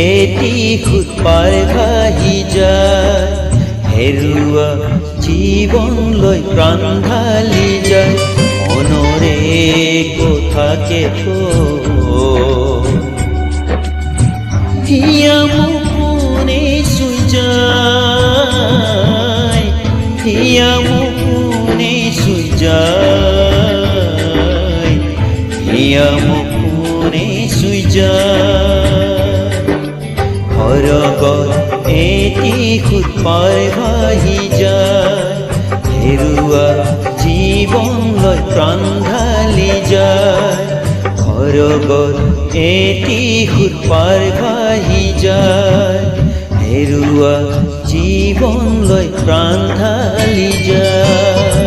এটি খুদ পার ভাহি যায় হেরুয়া জীবন লই প্রাণ ঢালি যায় মনরে কোথাকে তো হিয়া মুকুনে শুই যায় হিয়া মুকুনে শুই যায় হিয়া মুকুনে শুই যায় হরগর এটি খুদ পার ভাহি যায় হেরুয়া জীবন লয় প্রাণ ঢালি যায় হরগর এটি খুদ পার ভাহি যায় হেরুয়া জীবন লয় প্রাণ ঢালি যায়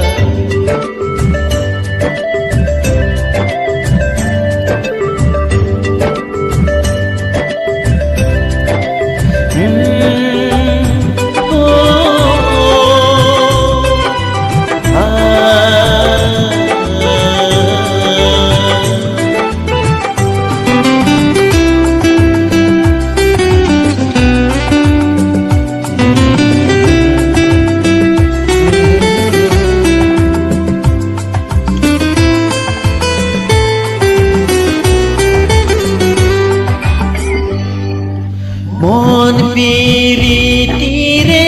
মন পিরিতিরে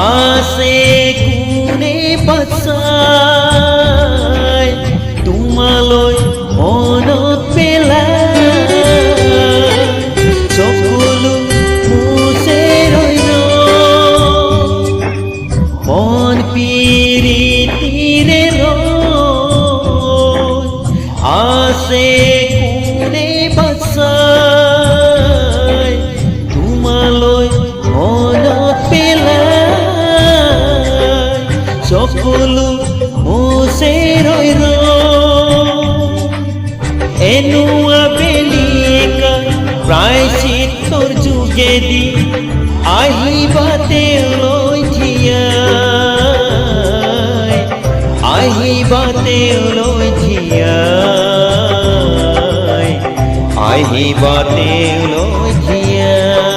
আসে গুনে বাসায় তোমালৈ মনত পেলায় সকলো মুছে রইল মন পিরিতিরে আসে গুনে বাসায় তোমালৈ মনত পেলায় সকলো মুছে ৰৈ এনুৱা বেলিকা প্ৰায়চিত্তৰ যোগেদি আহিবা তেওঁলৈ থিয়াই আহিবা তেওঁলৈ থিয়াই আহিবা তেওঁলৈ থিয়াই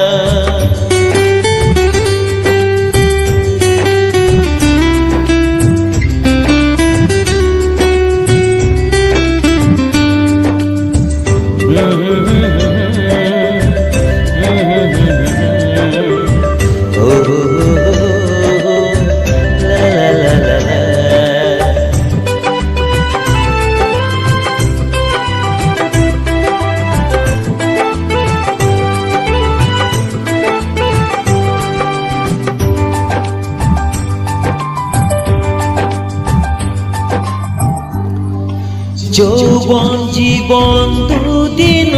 যৌবন জীবন দুদিন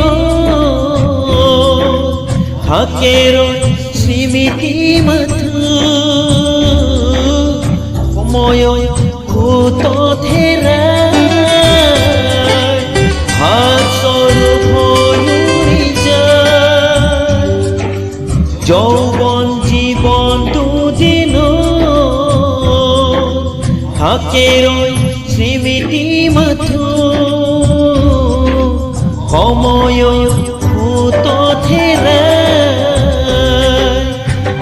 থাকে স্মৃতি মাথু সময় ভূত ধেরা হাসর ভয়ুরি যায় যৌবন জীবন দুদিন থাকে স্মৃতি মাথু সময় ভূত ধেৰা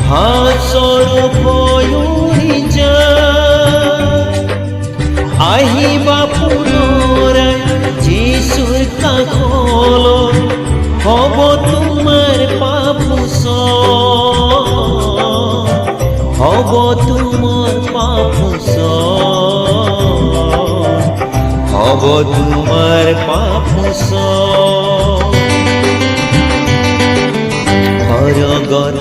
হাসর ভয়ুৰি যায় আহিবা পুনৰাই যিশুৰ কাষলৈ হ'ব তোমাৰ পাপোচন হ'ব তোমাৰ পাপোচন হ'ব তোমাৰ পাপোচন হৰগৰ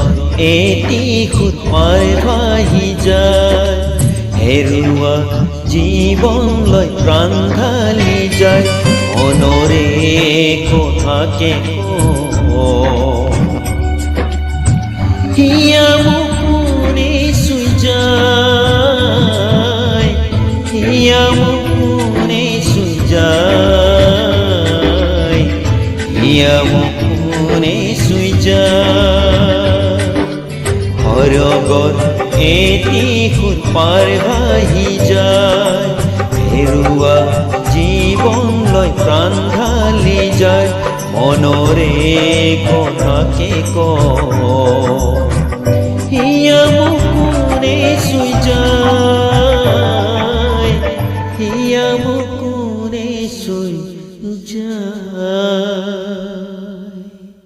এটি খুদ পাৰ ভাহি যায় হেৰুৱা জীৱন লৈ প্ৰাণ ঢালি যায় মনৰে কথাকে হিয়া মুকুনে শুই যায়, হিয়া মুকুনে শুই যায়, হিয়া মুকুনে শুই যায়। হৰগৰ এটি সুত পাৰ ভাহি যায়, হেৰুৱা জীৱনলৈ প্ৰাণ ঢালি যায়। মনৰে কথাকে কওঁ, হিয়া